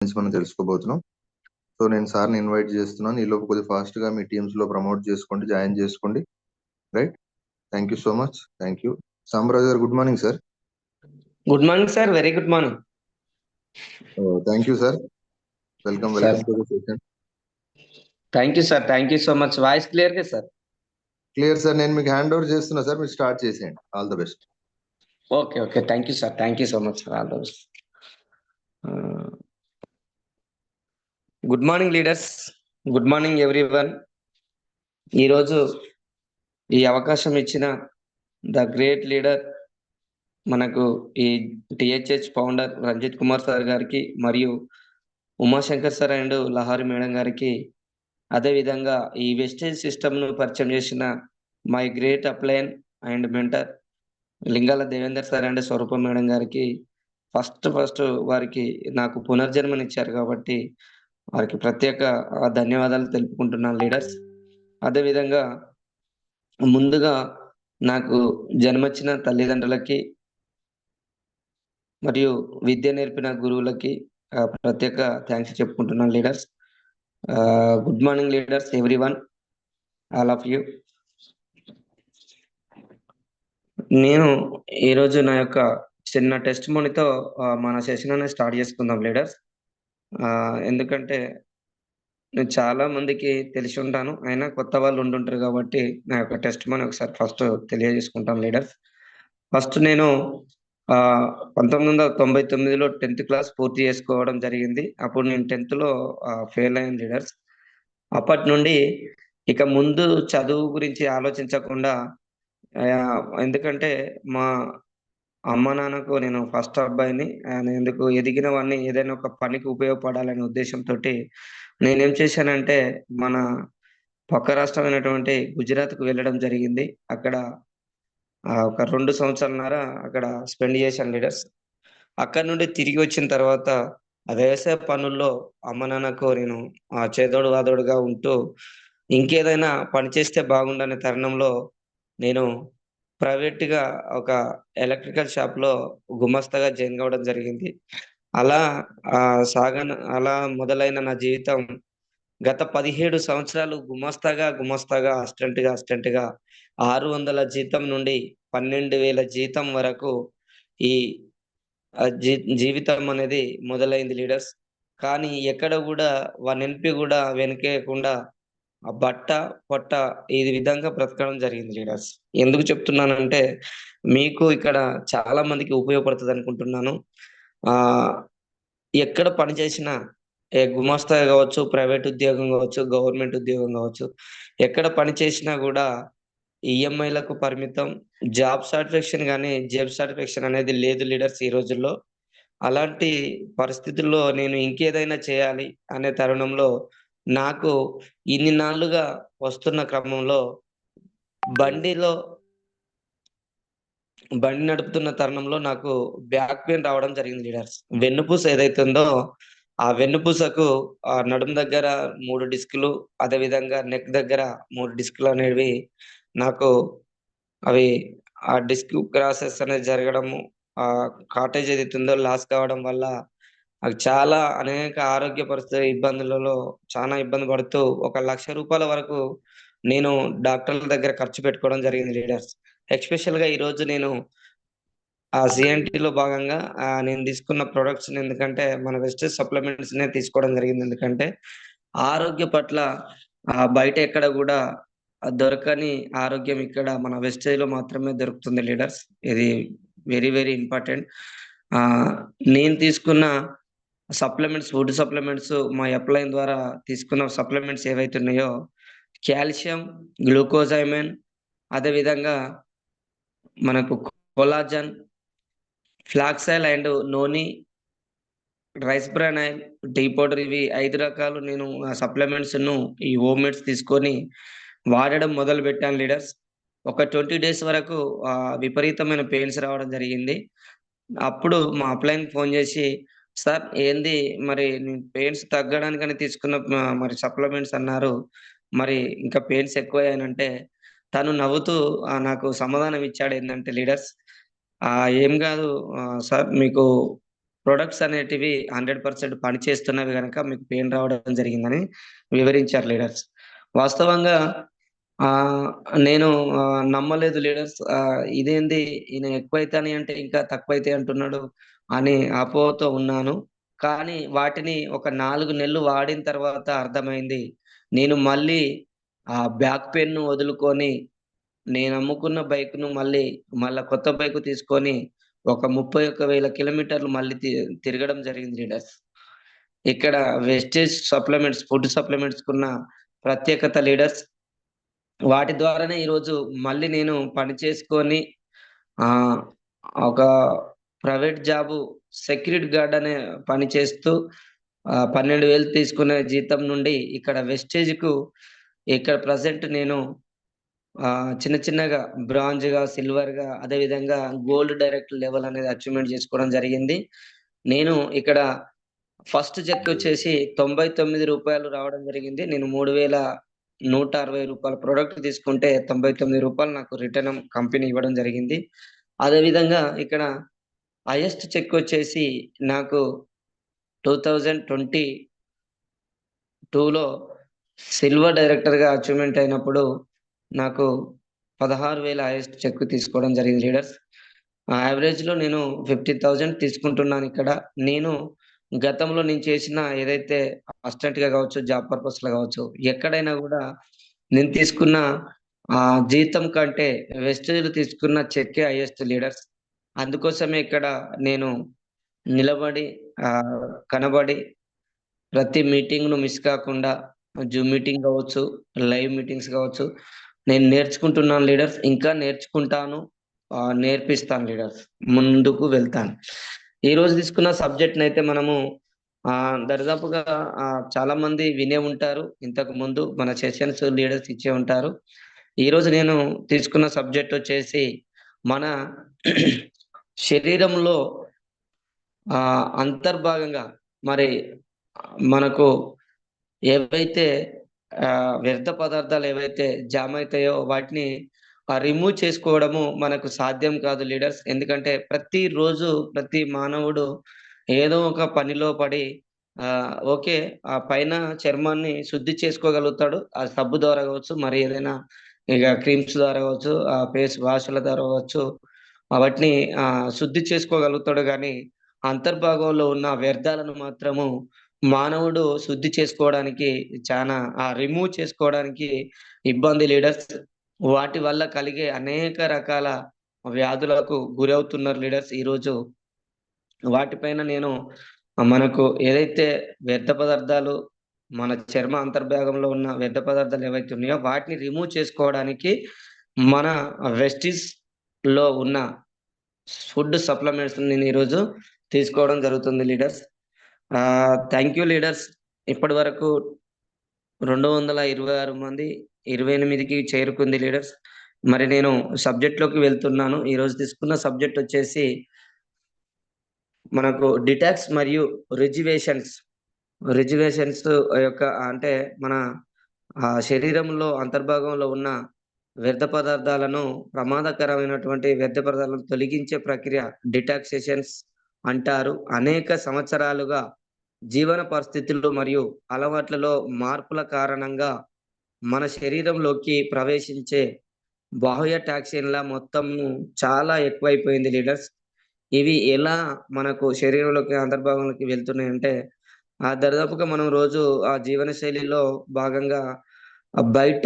నుంచి మనం తెలుసుకోబోతున్నాం. సో నేను సార్ని ఇన్వైట్ చేస్తున్నాను. ఈలోపు కొద్దిగా ఫాస్ట్ గా మీ టీమ్స్ లో ప్రమోట్ చేసుకోండి, జాయిన్ చేసుకోండి. Right, thank you so much. Thank you. Sambaraju గారు, good morning sir. Good morning sir, very good morning. Thank you sir. Welcome to the session. Thank you sir, thank you so much. Voice clear గా sir? Clear sir. నేను మీకు hand over చేస్తున్నా sir, మీరు start చేసేయండి. All the best. Okay okay, thank you sir, thank you so much sir. All the best. Good morning leaders, good morning everyone. ఈరోజు ఈ అవకాశం ఇచ్చిన ద గ్రేట్ లీడర్ మనకు ఈ THH founder Ranjith Kumar sir గారికి, మరియు Umashankar sir and Lahari madam గారికి, అదేవిధంగా ఈ వెస్టేజ్ సిస్టమ్ను పరిచయం చేసిన my great upline and mentor Lingala Devender sir and Swaroopa madam గారికి ఫస్ట్ వారికి నాకు పునర్జన్మనిచ్చారు కాబట్టి వారికి ప్రత్యేక ధన్యవాదాలు తెలుపుకుంటున్నాను లీడర్స్. అదేవిధంగా ముందుగా నాకు జన్మచ్చిన తల్లిదండ్రులకి మరియు విద్య నేర్పిన గురువులకి ప్రత్యేక థ్యాంక్స్ చెప్పుకుంటున్నాను leaders. Good morning leaders everyone, all of you. నేను ఈరోజు నా యొక్క చిన్న టెస్ట్ మోనితో మన సెషన్ అనేది స్టార్ట్ చేసుకుందాం లీడర్స్. ఎందుకంటే నేను చాలా మందికి తెలిసి ఉంటాను, అయినా కొత్త వాళ్ళు ఉంటుంటారు కాబట్టి నా యొక్క టెస్ట్ మోని ఒకసారి ఫస్ట్ తెలియజేసుకుంటాం లీడర్స్. ఫస్ట్ నేను 1999లో 10th క్లాస్ పూర్తి చేసుకోవడం జరిగింది. అప్పుడు నేను 10th లో ఫెయిల్ అయ్యాను లీడర్స్. అప్పటి నుండి ఇక ముందు చదువు గురించి ఆలోచించకుండా, ఎందుకంటే మా అమ్మ నాన్నకు నేను ఫస్ట్ అబ్బాయిని, ఎందుకు ఎదిగిన వాడిని ఏదైనా ఒక పనికి ఉపయోగపడాలనే ఉద్దేశంతో నేనేం చేశానంటే మన పక్క రాష్ట్రమైనటువంటి గుజరాత్కు వెళ్ళడం జరిగింది. అక్కడ ఒక 2 సంవత్సరాలన్నర అక్కడ స్పెండ్ చేశాను లీడర్స్. అక్కడ నుండి తిరిగి వచ్చిన తర్వాత వ్యవసాయ పనుల్లో అమ్మ నాన్నకు నేను చేదోడు వాదోడుగా ఉంటూ ఇంకేదైనా పని చేస్తే బాగుండనే తరుణంలో నేను ప్రైవేట్గా ఒక ఎలక్ట్రికల్ షాప్లో గుమస్తాగా జాయిన్ కావడం జరిగింది. అలా మొదలైన నా జీవితం గత 17 సంవత్సరాలు గుమస్తాగా అసిస్టెంట్గా 600 జీతం నుండి 12,000 జీతం వరకు ఈ జీవితం అనేది మొదలైంది లీడర్స్. కానీ ఎక్కడ కూడా 1 NP కూడా వెనకేయకుండా ఆ బట్ట పొట్ట ఈ విధంగా బ్రతకడం జరిగింది లీడర్స్. ఎందుకు చెప్తున్నానంటే మీకు ఇక్కడ చాలా మందికి ఉపయోగపడుతుంది అనుకుంటున్నాను. ఎక్కడ పని చేసినా గుమాస్తా కావచ్చు, ప్రైవేట్ ఉద్యోగం కావచ్చు, గవర్నమెంట్ ఉద్యోగం కావచ్చు, ఎక్కడ పని చేసినా కూడా ఈఎంఐలకు పరిమితం. జాబ్ సాటిస్ఫాక్షన్ కానీ జాబ్ సాటిస్ఫాక్షన్ అనేది లేదు లీడర్స్ ఈ రోజుల్లో. అలాంటి పరిస్థితుల్లో నేను ఇంకేదైనా చేయాలి అనే తరుణంలో నాకు ఇన్ని నాళ్ళుగా వస్తున్న క్రమంలో బండి నడుపుతున్న తరుణంలో నాకు బ్యాక్ పెయిన్ రావడం జరిగింది లీడర్స్. వెన్నుపూస ఏదైతే ఉందో ఆ వెన్నుపూసకు నడుము దగ్గర 3 డిస్కులు, అదే విధంగా నెక్ దగ్గర 3 డిస్కులు అనేవి నాకు అవి ఆ డిస్క్ క్రాసెస్ అనేది జరగడము, కాటేజ్ ఏదైతే ఉందో లాస్ కావడం వల్ల నాకు చాలా అనేక ఆరోగ్య పరిస్థితి ఇబ్బందులలో చాలా ఇబ్బంది పడుతూ 1,00,000 రూపాయల వరకు నేను డాక్టర్ల దగ్గర ఖర్చు పెట్టుకోవడం జరిగింది లీడర్స్. ఎస్పెషల్గా ఈరోజు నేను ఆ సిఎన్టీలో భాగంగా నేను తీసుకున్న ప్రొడక్ట్స్, ఎందుకంటే మన వెస్టేజ్ సప్లిమెంట్స్ నే తీసుకోవడం జరిగింది. ఎందుకంటే ఆరోగ్య పట్ల బయట ఎక్కడ కూడా దొరకని ఆరోగ్యం ఇక్కడ మన వెస్టేజ్ లో మాత్రమే దొరుకుతుంది లీడర్స్. ఇది వెరీ వెరీ ఇంపార్టెంట్. నేను తీసుకున్న సప్లిమెంట్స్, ఫుడ్ సప్లిమెంట్స్, మా అప్లైన్ ద్వారా తీసుకున్న సప్లిమెంట్స్ ఏవైతే ఉన్నాయో కాల్షియం, గ్లూకోజైమెన్, అదేవిధంగా మనకు కొలాజన్, ఫ్లాక్సైల్ and noni, rice bran oil, tea powder, ఇవి 5 రకాలు నేను ఆ సప్లిమెంట్స్ ను ఈ హోమ్మేడ్స్ తీసుకొని వాడడం మొదలు పెట్టాను లీడర్స్. ఒక 20 డేస్ వరకు విపరీతమైన పెయిన్స్ రావడం జరిగింది. అప్పుడు మా అప్లైన్ ఫోన్ చేసి, సార్ ఏంది మరి పెయిన్స్ తగ్గడానికని తీసుకున్న మరి సప్లిమెంట్స్ అన్నారు, మరి ఇంకా పెయిన్స్ ఎక్కువయ్యానంటే తను నవ్వుతూ నాకు సమాధానం ఇచ్చాడు. ఏంటంటే లీడర్స్, ఏం కాదు సార్, మీకు ప్రొడక్ట్స్ అనేటివి 100% పనిచేస్తున్నవి గనక మీకు పెయిన్ రావడం జరిగిందని వివరించారు లీడర్స్. వాస్తవంగా నేను నమ్మలేదు లీడర్స్. ఇదేంది ఈయన ఎక్కువైతాని అంటే ఇంకా తక్కువైతాయి అంటున్నాడు అని అపోహతో ఉన్నాను. కానీ వాటిని ఒక 4 నెలలు వాడిన తర్వాత అర్థమైంది. నేను మళ్ళీ బ్యాక్ పెయిన్‌ను వదులుకొని నేను అమ్ముకున్న బైక్‌ను మళ్ళా కొత్త బైక్ తీసుకొని ఒక 31,000 కిలోమీటర్లు మళ్ళీ తిరగడం జరిగింది లీడర్స్. ఇక్కడ వెస్టేజ్ సప్లిమెంట్స్, ఫుడ్ సప్లిమెంట్స్‌కున్న ప్రత్యేకత లీడర్స్. వాటి ద్వారానే ఈరోజు మళ్ళీ నేను పని చేసుకొని ఆహ్, ఒక ప్రైవేట్ జాబు సెక్యూరిటీ గార్డ్ అనే పని చేస్తూ 12,000 తీసుకునే జీతం నుండి ఇక్కడ వెస్టేజ్‌కు ఇక్కడ ప్రెజెంట్ నేను చిన్న చిన్నగా బ్రాంజ్‌గా, సిల్వర్‌గా అదే విధంగా గోల్డ్ డైరెక్టర్ లెవెల్ అనేది అచీవ్‌మెంట్ చేసుకోవడం జరిగింది. నేను ఇక్కడ ఫస్ట్ చెక్ వచ్చేసి రూ. 99 రావడం జరిగింది. నేను రూ. 3,160 ప్రొడక్ట్ తీసుకుంటే రూ. 99 నాకు రిటర్న్ కంపెనీ ఇవ్వడం జరిగింది. అదే విధంగా ఇక్కడ హైయెస్ట్ చెక్ వచ్చేసి నాకు 2022లో సిల్వర్ డైరెక్టర్‌గా అచీవ్‌మెంట్ అయినప్పుడు నాకు 16,000 హైయెస్ట్ చెక్ తీసుకోవడం జరిగింది లీడర్స్. యావరేజ్‌లో నేను 15,000 తీసుకుంటున్నాను ఇక్కడ. నేను గతంలో నేను చేసిన ఏదైతే అసిస్టెంట్‌గా కావచ్చు, జాబ్ పర్పస్‌లో కావచ్చు, ఎక్కడైనా గూడా నేను తీసుకున్న జీతం కంటే వెస్టేజ్‌లో తీసుకున్న చెక్కే హైయెస్ట్ లీడర్స్. అందుకోసమే ఇక్కడ నేను నిలబడి కనబడి ప్రతి మీటింగ్‌ను మిస్ కాకుండా జూమ్ మీటింగ్ కావచ్చు, లైవ్ మీటింగ్స్ కావచ్చు, నేను నేర్చుకుంటున్నాను లీడర్స్. ఇంకా నేర్చుకుంటాను. నేర్పిస్తాను లీడర్స్. ముందుకు వెళ్తాను. ఈరోజు తీసుకున్న సబ్జెక్ట్‌నైతే మనము దరిదాపుగా చాలా మంది వినే ఉంటారు. ఇంతకు ముందు మన సెషన్స్ లీడర్స్ ఇచ్చే ఉంటారు. ఈరోజు నేను తీసుకున్న సబ్జెక్ట్ వచ్చేసి మన శరీరంలో అంతర్భాగంగా మరి మనకు ఏవైతే వ్యర్థ పదార్థాలు ఏవైతే జామ్ అయితాయో వాటిని రిమూవ్ చేసుకోవడము మనకు సాధ్యం కాదు లీడర్స్. ఎందుకంటే ప్రతిరోజు ప్రతి మానవుడు ఏదో ఒక పనిలో పడి ఓకే. ఆ పైన చర్మాన్ని శుద్ధి చేసుకోగలుగుతాడు. ఆ సబ్బు ద్వారా కావచ్చు, మరి ఏదైనా ఇక క్రీమ్స్ ద్వారా కావచ్చు, ఫేస్ వాష్‌ల ద్వారా కావచ్చు, వాటిని శుద్ధి చేసుకోగలుగుతాడు గానీ, అంతర్భాగంలో ఉన్న వ్యర్థాలను మాత్రము మానవుడు శుద్ధి చేసుకోవడానికి రిమూవ్ చేసుకోవడానికి ఇబ్బంది లీడర్స్. వాటి వల్ల కలిగే అనేక రకాల వ్యాధులకు గురవుతున్నారు లీడర్స్ ఈరోజు. వాటిపైన నేను మనకు ఏదైతే వ్యర్థ పదార్థాలు మన చర్మ అంతర్భాగంలో ఉన్న వ్యర్థ పదార్థాలు ఏవైతే ఉన్నాయో వాటిని రిమూవ్ చేసుకోవడానికి మన వెస్టీస్‌లో ఉన్న ఫుడ్ సప్లిమెంట్స్ నేను ఈరోజు తీసుకోవడం జరుగుతుంది లీడర్స్. Thank you leaders. ఇప్పటి వరకు 226 మంది 28కి చేరుకుంది లీడర్స్. మరి నేను సబ్జెక్ట్‌లోకి వెళ్తున్నాను. ఈరోజు తీసుకున్న సబ్జెక్ట్ వచ్చేసి మనకు డిటాక్స్ మరియు రిజివేషన్స్. రిజివేషన్స్ యొక్క అంటే మన శరీరంలో అంతర్భాగంలో ఉన్న వ్యర్థ పదార్థాలను ప్రమాదకరమైనటువంటి వ్యర్థ పదార్థాలను తొలగించే ప్రక్రియ డిటాక్సేషన్స్ అంటారు. అనేక సంవత్సరాలుగా జీవన పరిస్థితులు మరియు అలవాట్లలో మార్పుల కారణంగా మన శరీరంలోకి ప్రవేశించే బాహ్య టాక్సిన్‌ల మొత్తము చాలా ఎక్కువైపోయింది లీడర్స్. ఇవి ఎలా మనకు శరీరంలోకి అంతర్భాగంలోకి వెళ్తున్నాయంటే, దరిదాపుగా మనం రోజు జీవన శైలిలో భాగంగా బయట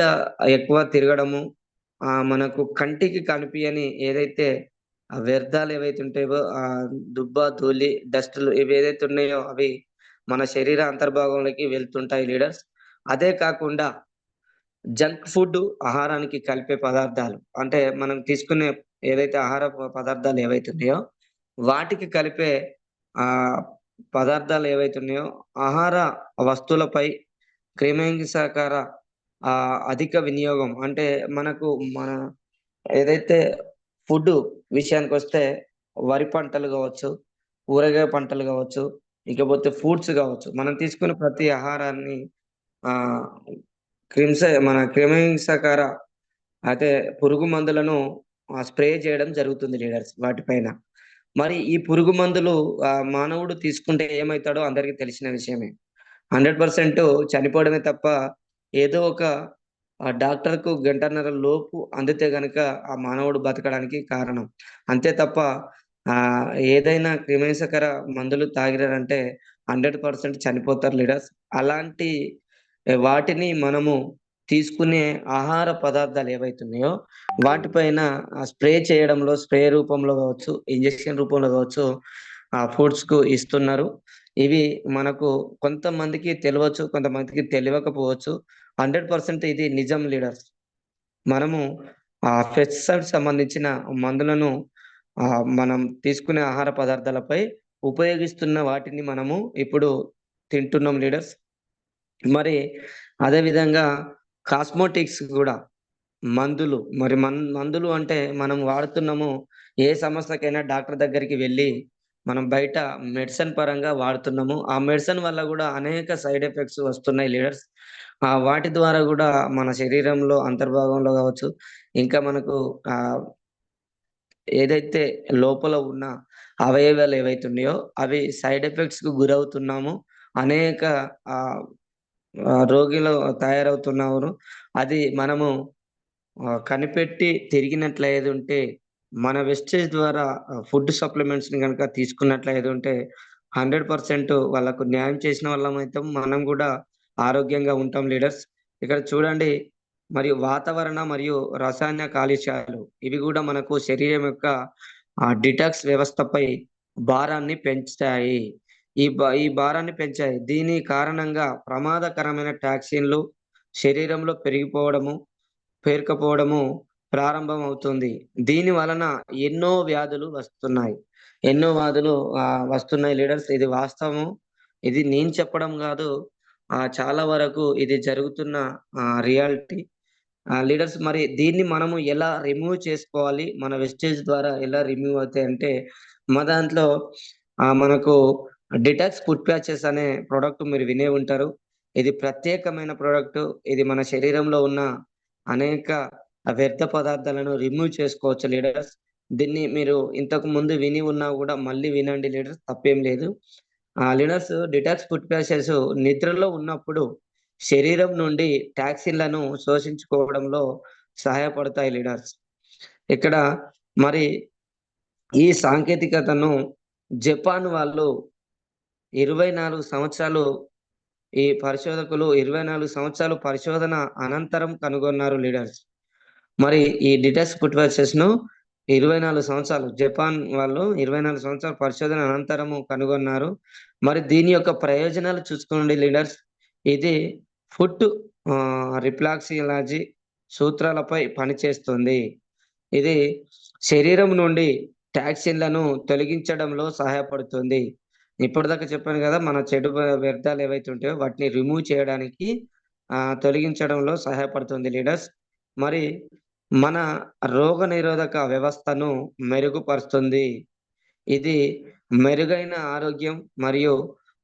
ఎక్కువ తిరగడము, మనకు కంటికి కనిపియని ఏదైతే వ్యర్థాలు ఏవైతే ఉంటాయో దుబ్బ, ధూళి, డస్టులు ఇవి ఏదైతే ఉన్నాయో అవి మన శరీర అంతర్భాగంలోకి వెళ్తుంటాయి లీడర్స్. అదే కాకుండా జంక్ ఫుడ్ ఆహారానికి కలిపే పదార్థాలు. అంటే మనం తీసుకునే ఏదైతే ఆహార పదార్థాలు ఏవైతే ఉన్నాయో, వాటికి కలిపే ఆహ్, పదార్థాలు ఏవైతే ఉన్నాయో, ఆహార వస్తువులపై క్రిమిసంహారక అధిక వినియోగం అంటే మన ఏదైతే ఫుడ్డు విషయానికొస్తే వరి పంటలు గావచ్చు, కూరగాయ పంటలు గావచ్చు, ఇకపోతే ఫ్రూట్స్ గావచ్చు. మనం తీసుకునే ప్రతి ఆహారాన్ని ఆహ్, మన క్రిమిసంహారక అయితే పురుగు మందులను స్ప్రే చేయడం జరుగుతుంది లీడర్స్ వాటిపైన. మరి ఈ పురుగు మందులు మానవుడు తీసుకుంటే ఏమవుతాడో అందరికీ తెలిసిన విషయమే. 100% చనిపోవడమే తప్ప ఏదో ఒక డాక్టర్‌కు గంటన్నర లోపు అందితే గనక ఆ మానవుడు బతకడానికి కారణం. అంతే తప్ప ఏదైనా క్రిమిసంహారక మందులు తాగినారంటే 100% చనిపోతారు లీడర్స్. అలాంటి వాటిని మనము తీసుకునే ఆహార పదార్థాలు ఏవైతున్నాయో వాటిపైన స్ప్రే చేయడంలో స్ప్రే రూపంలో కావచ్చు, ఇంజెక్షన్ రూపంలో కావచ్చు ఫుడ్స్‌కు ఇస్తున్నారు. ఇవి మనకు కొంతమందికి తెలవచ్చు, కొంతమందికి తెలవకపోవచ్చు. 100% ఇది నిజం లీడర్స్. మనము పెస్టిసైడ్స్ సంబంధించిన మందులను మనం తీసుకునే ఆహార పదార్థాలపై ఉపయోగిస్తున్న వాటిని మనము ఇప్పుడు తింటున్నాం లీడర్స్. మరి అదే విధంగా కాస్మోటిక్స్ గూడా మందులు మరి మందులు అంటే మనం వాడుతున్నాము. ఏ సమస్యకైనా డాక్టర్ దగ్గరికి వెళ్లి మనం బయట మెడిసిన్ పరంగా వాడుతున్నాము. ఆ మెడిసిన్ వల్ల గూడా అనేక సైడ్ ఎఫెక్ట్స్ వస్తున్నాయి లీడర్స్. వాటి ద్వారా గూడా మన శరీరంలో అంతర్భాగంలో గావచ్చు, ఇంకా మనకు ఏదైతే లోపల ఉన్న అవయవాలు ఏవైతే ఉన్నాయో అవి సైడ్ ఎఫెక్ట్స్‌కు గురవుతున్నాము. అనేక ఆహ్, ఆహ్, రోగిలు తయారవుతున్నారు. అది మనము కనిపెట్టి తిరిగినట్లయితుంటే మన వెస్టేజ్ ద్వారా ఫుడ్ సప్లిమెంట్స్‌ని గనుక తీసుకున్నట్లయితుంటే 100% వాళ్ళకు న్యాయం చేసిన వాళ్ళమైతాం. మనం గూడా ఆరోగ్యంగా ఉంటాం లీడర్స్. ఇక్కడ చూడండి మరియు వాతావరణ మరియు రసాయన కాలుష్యాలు ఇవి గూడా మనకు శరీరం యొక్క డిటాక్స్ వ్యవస్థపై భారాన్ని పెంచుతాయి. ఈ భారాన్ని పెంచాయి. దీని కారణంగా ప్రమాదకరమైన టాక్సిన్‌లు శరీరంలో పేరుకపోవడము ప్రారంభమవుతుంది. దీని వలన ఎన్నో వ్యాధులు వస్తున్నాయి. ఎన్నో వ్యాధులు వస్తున్నాయి లీడర్స్. ఇది వాస్తవము. ఇది నేను చెప్పడం గాదు. చాలా వరకు ఇది జరుగుతున్న రియాలిటీ. లీడర్స్ మరి దీన్ని మనము ఎలా రిమూవ్ చేసుకోవాలి? మన వెస్టేజ్ ద్వారా ఎలా రిమూవ్ అవుతాయంటే, మా దాంట్లో మనకు డిటాక్స్ ఫుడ్ ప్యాచెస్ అనే ప్రొడక్ట్ మీరు వినే ఉంటారు. ఇది ప్రత్యేకమైన ప్రొడక్టు. ఇది మన శరీరంలో ఉన్న అనేక వ్యర్థ పదార్థాలను రిమూవ్ చేసుకోవచ్చు లీడర్స్. దీన్ని మీరు ఇంతకు ముందు విని ఉన్నా గూడా మళ్ళీ వినండి లీడర్స్, తప్పేం లేదు. లీడర్స్ డిటాక్స్ ఫుడ్ ప్యాచెస్ నిద్రలో ఉన్నప్పుడు శరీరం నుండి టాక్సిన్‌లను శోషించుకోవడంలో సహాయపడతాయి లీడర్స్. ఇక్కడ మరి ఈ సాంకేతికతను జపాన్ వాళ్ళు 24 సంవత్సరాలు ఈ పరిశోధకులు 24 సంవత్సరాలు పరిశోధన అనంతరం కనుగొన్నారు లీడర్స్. మరి ఈ డిటాక్స్ ఫుడ్ ప్యాచెస్‌ను 24 సంవత్సరాలు జపాన్ వాళ్ళు 24 సంవత్సరాల పరిశోధన అనంతరము కనుగొన్నారు. మరి దీని యొక్క ప్రయోజనాలు చూసుకోండి లీడర్స్. ఇది ఫుడ్ రిఫ్లెక్సాలజీ సూత్రాలపై పనిచేస్తుంది. ఇది శరీరం నుండి టాక్సిన్‌లను తొలగించడంలో సహాయపడుతుంది. ఇప్పటిదాకా చెప్పాను గదా! మన చెడు వ్యర్థాలు ఏవైతే ఉంటాయో వాటిని రిమూవ్ చేయడానికి తొలగించడంలో సహాయపడుతుంది లీడర్స్. మరి మన రోగనిరోధక వ్యవస్థను మెరుగుపరుస్తుంది. ఇది మెరుగైన ఆరోగ్యం మరియు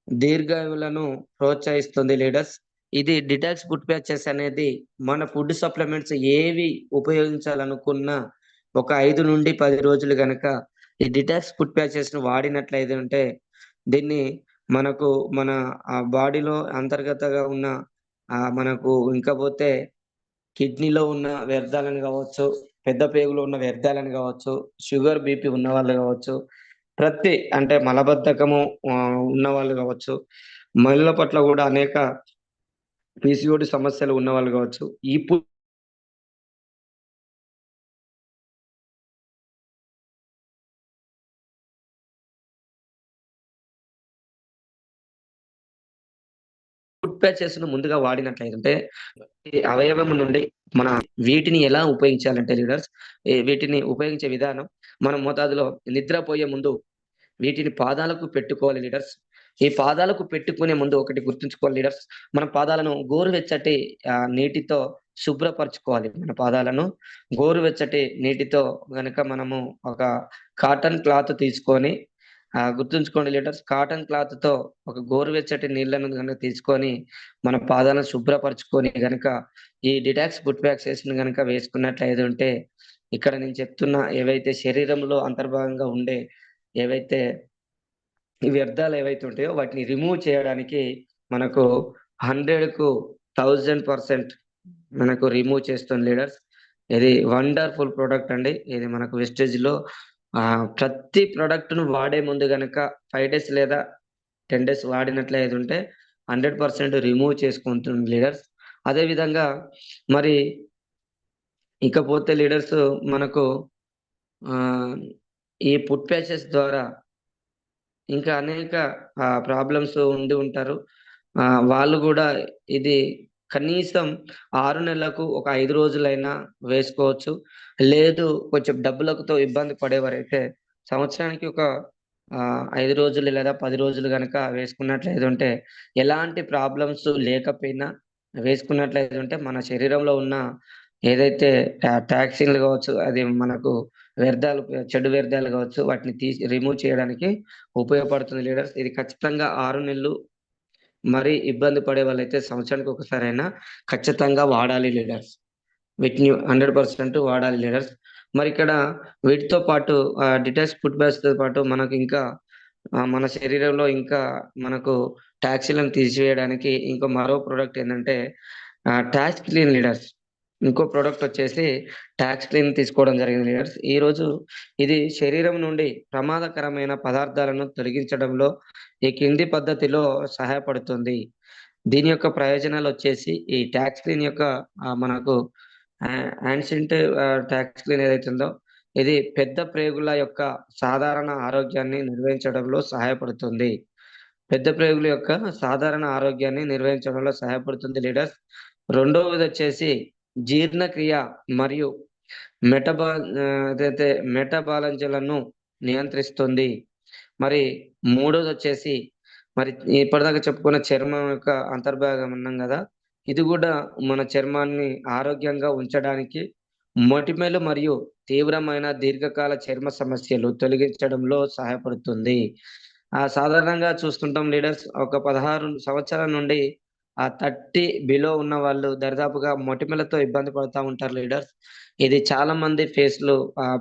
దీర్ఘాయువులను ప్రోత్సహిస్తుంది లీడర్స్. ఇది డిటాక్స్ ఫుడ్ ప్యాచెస్ అనేది మన ఫుడ్ సప్లిమెంట్స్ ఏవి ఉపయోగించాలనుకున్నా ఒక 5-10 రోజులు గనక ఈ డిటాక్స్ ఫుడ్ ప్యాచెస్‌ని వాడినట్లయితే దీన్ని మనకు మన బాడీలో అంతర్గతంగా ఉన్న మనకు ఇంకా పోతే కిడ్నీలో ఉన్న వ్యర్థాలను గావచ్చు, పెద్ద పేగులో ఉన్న వ్యర్థాలను గావచ్చు, షుగర్, బీపీ ఉన్నవాళ్ళు గావచ్చు, అంటే మలబద్ధకము ఉన్నవాళ్ళు గావచ్చు, మహిళల పట్ల గూడా అనేక పీసీఓడీ సమస్యలు ఉన్నవాళ్ళు గావచ్చు. ఈ ఫుడ్ ప్యాచెస్‌ను ముందుగా వాడినట్లయితే ఈ అవయవం నుండి మన వీటిని ఎలా ఉపయోగించాలంటే లీడర్స్, వీటిని ఉపయోగించే విధానం మనం మోతాదులో నిద్రపోయే ముందు వీటిని పాదాలకు పెట్టుకోవాలి లీడర్స్. ఈ పాదాలకు పెట్టుకునే ముందు ఒకటి గుర్తుంచుకోవాలి లీడర్స్. మన పాదాలను గోరువెచ్చటి నీటితో శుభ్రపరచుకోవాలి. మన పాదాలను గోరువెచ్చటి నీటితో గనక మనము ఒక కాటన్ క్లాత్ తీసుకొని గుర్తుంచుకోండి లీడర్స్. కాటన్ క్లాత్‌తో ఒక గోరువెచ్చటి నీళ్ళను గనుక తీసుకొని మన పాదాలను శుభ్రపరచుకొని గనక ఈ డిటాక్స్ ఫుడ్ ప్యాచెస్‌ని గనక వేసుకున్నట్లయితే ఇక్కడ నేను చెప్తున్న ఏవైతే శరీరంలో అంతర్భాగంగా ఉండే ఏవైతే ఈ వ్యర్థాలు ఏవైతే ఉంటాయో వాటిని రిమూవ్ చేయడానికి మనకు 100కు 1000% మనకు రిమూవ్ చేస్తుంది లీడర్స్. ఇది వండర్ఫుల్ ప్రోడక్ట్ అండి. ఇది మనకు వెస్టేజ్‌లో ప్రతి ప్రోడక్ట్‌ను వాడే ముందు గనక 5 డేస్ లేదా 10 డేస్ వాడినట్లయితే ఉంటే 100% రిమూవ్ చేసుకుంటుంది లీడర్స్. అదే విధంగా మరి ఇకపోతే లీడర్స్ మనకు ఆహ్, ఈ ఫుడ్ ప్యాచెస్ ద్వారా ఇంకా అనేక ప్రాబ్లమ్స్ ఉండి ఉంటారు. వాళ్ళు గూడా ఇది కనీసం 6 నెలలకు ఒక 5 రోజులైనా వేసుకోవచ్చు. లేదు కొంచెం డబ్బులతో ఇబ్బంది పడేవారైతే సంవత్సరానికి ఒక 5 రోజులు లేదా 10 రోజులు గనక వేసుకున్నట్లయితుంటే ఎలాంటి ప్రాబ్లమ్స్ లేకపోయినా వేసుకున్నట్లయితుంటే మన శరీరంలో ఉన్న ఏదైతే టాక్సిన్‌లు గావచ్చు, అది మనకు వ్యర్థాలు చెడు వ్యర్థాలు గావచ్చు వాటిని రిమూవ్ చేయడానికి ఉపయోగపడుతుంది లీడర్స్. ఇది ఖచ్చితంగా 6 నెలలు మరీ ఇబ్బంది పడే వాళ్ళైతే సంవత్సరానికి ఒకసారైనా ఖచ్చితంగా వాడాలి లీడర్స్. వీటిని 100% వాడాలి లీడర్స్. మరిక్కడ వీటితో పాటు డిటాచ్ ఫుడ్ బ్యాగ్స్‌తో పాటు మనకింకా మన శరీరంలో ఇంకా మనకు టాక్సిన్‌లను తీసివేయడానికి ఇంకో మరో ప్రొడక్ట్ ఏందంటే టాక్స్ క్లీన్ లీడర్స్. ఇంకో ప్రొడక్ట్ వచ్చేసి టాక్స్ క్లీన్ తీసుకోవడం జరిగింది లీడర్స్. ఈరోజు ఇది శరీరం నుండి ప్రమాదకరమైన పదార్థాలను తొలగించడంలో ఈ కింది పద్ధతిలో సహాయపడుతుంది. దీని యొక్క ప్రయోజనాలొచ్చేసి ఈ టాక్స్ క్లీన్ యొక్క మనకు యాన్షియంట్ టాక్స్ క్లీన్ ఏదైతే ఉందో ఇది పెద్ద ప్రేగుల యొక్క సాధారణ ఆరోగ్యాన్ని నిర్వహించడంలో సహాయపడుతుంది. పెద్ద ప్రేగుల యొక్క సాధారణ ఆరోగ్యాన్ని నిర్వహించడంలో సహాయపడుతుంది లీడర్స్. రెండవదొచ్చేసి జీర్ణక్రియ మరియు అదైతే మెటబాలజీలను నియంత్రిస్తుంది. మరి మూడోదొచ్చేసి మరి ఇప్పటిదాకా చెప్పుకున్న చర్మం యొక్క అంతర్భాగం అన్నాం గదా! ఇది గూడా మన చర్మాన్ని ఆరోగ్యంగా ఉంచడానికి మొటిమలు మరియు తీవ్రమైన దీర్ఘకాల చర్మ సమస్యలు తొలగించడంలో సహాయపడుతుంది. సాధారణంగా చూస్తుంటాం లీడర్స్ ఒక 16 సంవత్సరాల నుండి 30 బిలో ఉన్నవాళ్ళు దరిదాపుగా మొటిమలతో ఇబ్బంది పడతా ఉంటారు లీడర్స్. ఇది చాలా మంది ఫేస్‌లు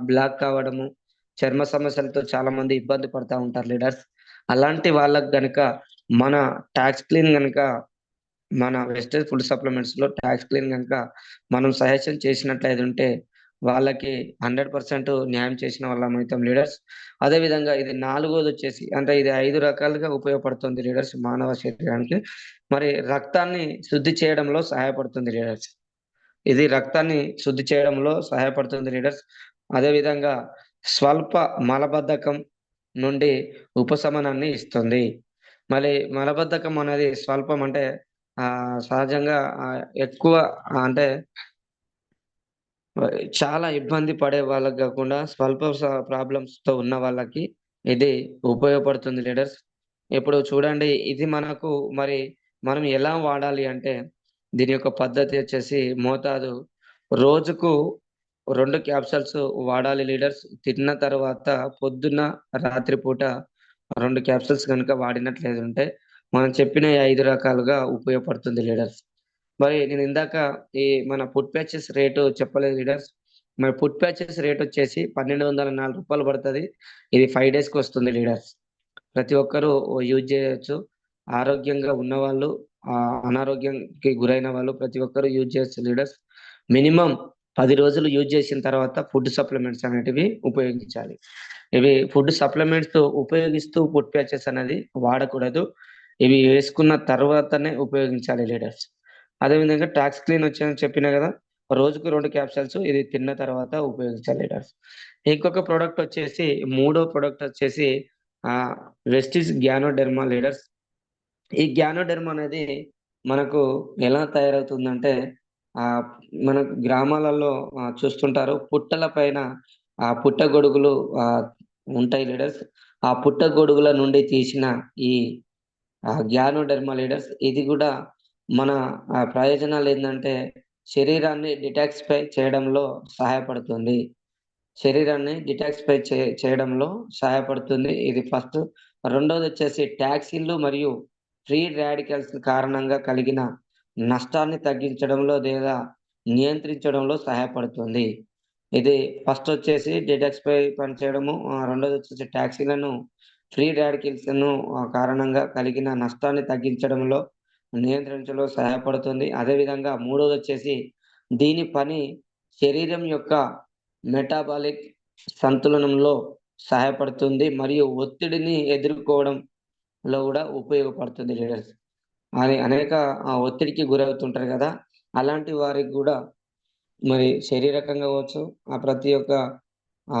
బ్లాక్ కావడము, చర్మ సమస్యలతో చాలా మంది ఇబ్బంది పడతా ఉంటారు లీడర్స్. అలాంటి వాళ్ళకి గనక మన టాక్స్ క్లీన్ గనక మన వెస్టర్న్ ఫుడ్ సప్లిమెంట్స్‌లో టాక్స్ క్లీన్ గనక మనం సజెషన్ చేసినట్లయితుంటే వాళ్ళకి 100% న్యాయం చేసిన వాళ్ళమైతాం లీడర్స్. అదే విధంగా ఇది నాలుగోదొచ్చేసి అంటే ఇది 5 రకాలుగా ఉపయోగపడుతుంది లీడర్స్ మానవ శరీరానికి. మరి రక్తాన్ని శుద్ధి చేయడంలో సహాయపడుతుంది లీడర్స్. ఇది రక్తాన్ని శుద్ధి చేయడంలో సహాయపడుతుంది లీడర్స్. అదే విధంగా స్వల్ప మలబద్ధకం నుండి ఉపశమనాన్ని ఇస్తుంది. మళ్ళీ మలబద్ధకం అనేది స్వల్పం అంటే సహజంగా ఎక్కువ అంటే చాలా ఇబ్బంది పడే వాళ్ళకి గాకుండా స్వల్ప ప్రాబ్లమ్స్‌తో ఉన్న వాళ్ళకి ఇది ఉపయోగపడుతుంది లీడర్స్. ఇప్పుడు చూడండి ఇది మనకు మరి మనం ఎలా వాడాలి అంటే దీని యొక్క పద్ధతి వచ్చేసి మోతాదు రోజుకు 2 క్యాప్సూల్స్ వాడాలి లీడర్స్. తిన్న తర్వాత పొద్దున్న, రాత్రి పూట 2 క్యాప్సూల్స్ గనుక వాడినట్లయితుంటే మనం చెప్పిన ఈ 5 రకాలుగా ఉపయోగపడుతుంది లీడర్స్. మరి నేను ఇందాక ఈ మన ఫుడ్ ప్యాచెస్ రేటు చెప్పలేదు లీడర్స్. మరి ఫుడ్ ప్యాచెస్ రేటొచ్చేసి రూ. 1,204 పడతది. ఇది 5 డేస్‌కొస్తుంది లీడర్స్. ప్రతి ఒక్కరూ యూజ్ చేయొచ్చు. ఆరోగ్యంగా ఉన్నవాళ్ళు, అనారోగ్యంకి గురైన వాళ్ళు ప్రతి ఒక్కరు యూజ్ చేయొచ్చు లీడర్స్. మినిమమ్ 10 రోజులు యూజ్ చేసిన తర్వాత ఫుడ్ సప్లిమెంట్స్ అనేటివి ఉపయోగించాలి. ఇవి ఫుడ్ సప్లిమెంట్స్ ఉపయోగిస్తూ ఫుడ్ ప్యాచెస్ అనేది వాడకూడదు. ఇవి వేసుకున్న తర్వాతనే ఉపయోగించాలి లీడర్స్. అదే విధంగా టాక్స్ క్లీన్ వచ్చని చెప్పినా గదా! రోజుకు 2 క్యాప్సూల్స్ ఇది తిన్న తర్వాత ఉపయోగించాలి లీడర్స్. ఇంకొక ప్రొడక్ట్ వచ్చేసి మూడో ప్రొడక్ట్ వచ్చేసి ఆహ్, వెస్టిజ్ గ్యానోడెర్మా లీడర్స్. ఈ గ్యానోడెర్మా అనేది మనకు ఎలా తయారవుతుందంటే ఆహ్, మన గ్రామాలలో చూస్తుంటారు పుట్టల పైన పుట్టగొడుగులు ఆహ్, ఉంటాయి లీడర్స్. ఆ పుట్టగొడుగుల నుండి తీసిన ఈ గ్యానోడెర్మా లీడర్స్ ఇది గూడా మన ప్రయోజనాలేందంటే శరీరాన్ని డిటాక్సిఫై చేయడంలో సహాయపడుతుంది. శరీరాన్ని డిటాక్సిఫై చేయడంలో సహాయపడుతుంది. ఇది ఫస్ట్. రెండోదొచ్చేసి టాక్సిన్‌లు మరియు ఫ్రీ రాడికల్స్ కారణంగా కలిగిన నష్టాన్ని తగ్గించడంలో లేదా నియంత్రించడంలో సహాయపడుతుంది. ఇది ఫస్ట్ వచ్చేసి డేటాక్స్ పై పనిచేయడము, రెండోది వచ్చేసి టాక్సీలను ఫ్రీ రాడికల్స్ ను కారణంగా కలిగిన నష్టాన్ని తగ్గించడంలో నియంత్రించడంలో సహాయపడుతుంది. అదేవిధంగా మూడోది వచ్చేసి దీని పని శరీరం యొక్క మెటాబాలిక్ సంతులనంలో సహాయపడుతుంది మరియు ఒత్తిడిని ఎదుర్కోవడంలో కూడా ఉపయోగపడుతుంది లీడర్స్. అని అనేక ఒత్తిడికి గురవుతుంటారు కదా, అలాంటి వారికి కూడా మరి శారీరకంగా కావచ్చు, ఆ ప్రతి ఒక్క ఆ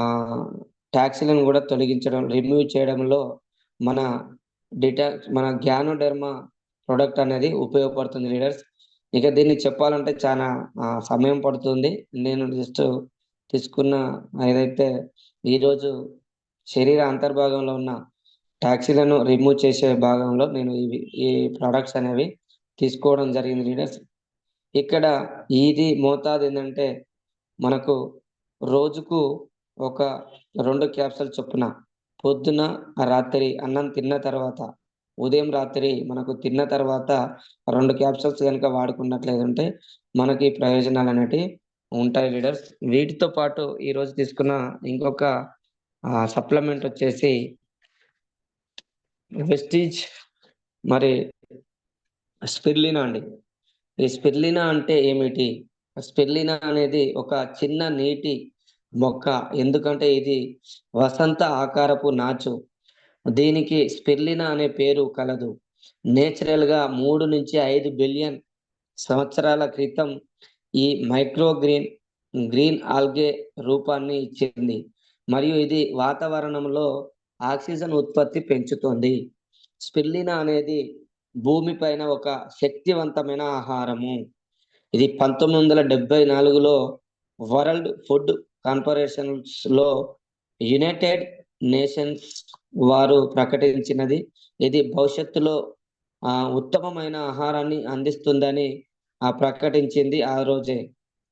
ట్యాక్సీలను కూడా తొలగించడం, రిమూవ్ చేయడంలో మన మన గ్యానోడెర్మా ప్రొడక్ట్ అనేది ఉపయోగపడుతుంది లీడర్స్. ఇక దీన్ని చెప్పాలంటే చాలా సమయం పడుతుంది. నేను జస్ట్ తీసుకున్న ఏదైతే ఈరోజు శరీర అంతర్భాగంలో ఉన్న టాక్సీలను రిమూవ్ చేసే భాగంలో నేను ఈ ప్రొడక్ట్స్ అనేవి తీసుకోవడం జరిగింది లీడర్స్. ఇక్కడ ఇది మోతాదు ఏంటంటే మనకు రోజుకు ఒక 2 క్యాప్సూల్ చొప్పున పొద్దున రాత్రి అన్నం తిన్న తర్వాత, ఉదయం రాత్రి మనకు తిన్న తర్వాత 2 క్యాప్సూల్స్ కనుక వాడుకున్నట్లేదంటే మనకి ప్రయోజనాలు అనేటివి ఉంటాయి లీడర్స్. వీటితో పాటు ఈరోజు తీసుకున్న ఇంకొక సప్లిమెంట్ వచ్చేసి వెస్టీజ్ మరి స్పిర్లినా అండి. ఈ స్పిర్లినా అంటే ఏమిటి? స్పిర్లినా అనేది ఒక చిన్న నీటి మొక్క. ఎందుకంటే ఇది వసంత ఆకారపు నాచు. దీనికి స్పిర్లినా అనే పేరు కలదు. నేచురల్ గా 3 నుంచి 5 బిలియన్ సంవత్సరాల క్రితం ఈ గ్రీన్ ఆల్గే రూపాన్ని ఇచ్చింది మరియు ఇది వాతావరణంలో ఆక్సిజన్ ఉత్పత్తి పెంచుతుంది. స్పిర్లినా అనేది భూమి పైన ఒక శక్తివంతమైన ఆహారము. ఇది 1974లో వరల్డ్ ఫుడ్ కాన్ఫరెన్స్ లో యునైటెడ్ నేషన్స్ వారు ప్రకటించినది. ఇది భవిష్యత్తులో ఉత్తమమైన ఆహారాన్ని అందిస్తుందని ప్రకటించింది. ఆ రోజే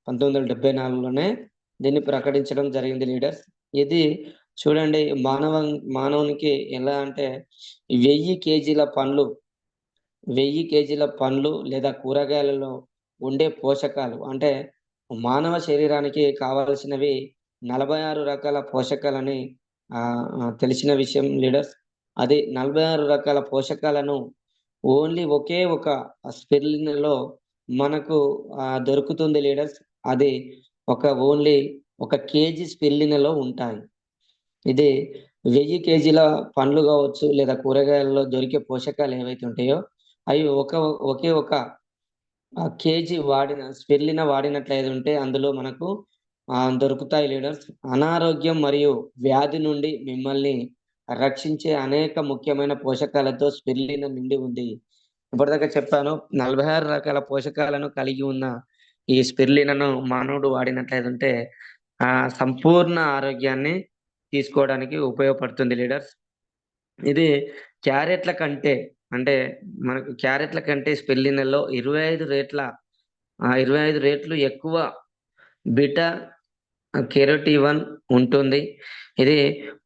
1974లోనే దీన్ని ప్రకటించడం జరిగింది లీడర్స్. ఇది చూడండి, మానవునికి ఎలా అంటే 1000 కేజీల పండ్లు లేదా కూరగాయలలో ఉండే పోషకాలు, అంటే మానవ శరీరానికి కావలసినవి 46 రకాల పోషకాలని తెలిసిన విషయం లీడర్స్. అది 46 రకాల పోషకాలను ఓన్లీ ఒకే ఒక స్పిర్లినాలో మనకు దొరుకుతుంది లీడర్స్. అది ఓన్లీ 1 కేజీ స్పిర్లినాలో ఉంటాయి. ఇది 1000 కేజీల పండ్లు కావచ్చు లేదా కూరగాయలలో దొరికే పోషకాలు ఏవైతే ఉంటాయో అవి ఒకే ఒక కేజీ స్పిర్లినా వాడినట్లయితే ఉంటే అందులో మనకు దొరుకుతాయి లీడర్స్. అనారోగ్యం మరియు వ్యాధి నుండి మిమ్మల్ని రక్షించే అనేక ముఖ్యమైన పోషకాలతో స్పిర్లినా నిండి ఉంది. ఇప్పటిదాకా చెప్పాను, 46 రకాల పోషకాలను కలిగి ఉన్న ఈ స్పిర్లినాను మానవుడు వాడినట్లయితే ఉంటే సంపూర్ణ ఆరోగ్యాన్ని తీసుకోవడానికి ఉపయోగపడుతుంది లీడర్స్. ఇది క్యారెట్ల కంటే స్పిర్లినాలో 25 రెట్లు ఎక్కువ బీటా కెరోటిన్ ఉంటుంది. ఇది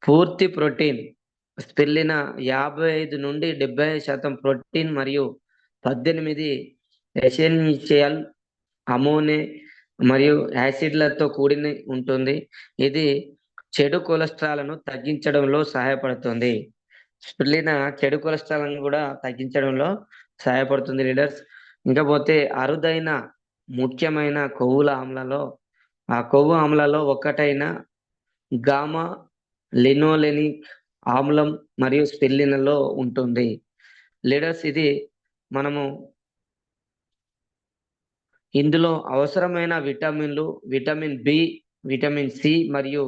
పూర్తి ప్రోటీన్. స్పిర్లినా 55 నుండి 70% ప్రోటీన్ మరియు 18 ఎసెన్షియల్ అమోనే మరియు యాసిడ్లతో కూడిన ఉంటుంది. ఇది చెడు కొలెస్ట్రాల్ను తగ్గించడంలో సహాయపడుతుంది. స్పిర్లినా చెడు కొలెస్ట్రాల్ కూడా తగ్గించడంలో సహాయపడుతుంది లీడర్స్. ఇంకా పోతే అరుదైన ముఖ్యమైన కొవ్వు ఆమ్లలో ఒకటైన గామా లినోలెనిక్ ఆమ్లం మరియు స్పిర్లినాలో ఉంటుంది లీడర్స్. ఇది మనము ఇందులో అవసరమైన విటమిన్లు, విటమిన్ బి, విటమిన్ సి మరియు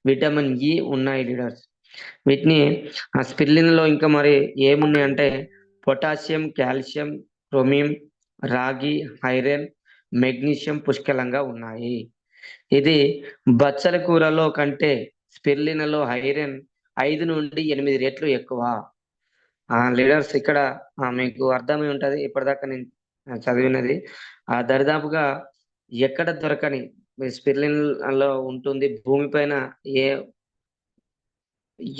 విటమిన్ ఇ ఉన్నాయి లీడర్స్. వీటిని స్పిర్లినాలో ఇంకా మరి ఏమున్నాయి అంటే పొటాషియం, కాల్షియం, క్రోమియం, రాగి, ఐరన్, మెగ్నీషియం పుష్కలంగా ఉన్నాయి. ఇది బచ్చల కూరలో కంటే స్పిర్లినాలో ఐరన్ 5 నుండి 8 రెట్లు ఎక్కువ. లీడర్స్ ఇక్కడ మీకు అర్థమై ఉంటది, ఇప్పటిదాకా నేను చదివినది దరిదాపుగా ఎక్కడ దొరకని స్పిర్లినాలో ఉంటుంది. భూమిపైన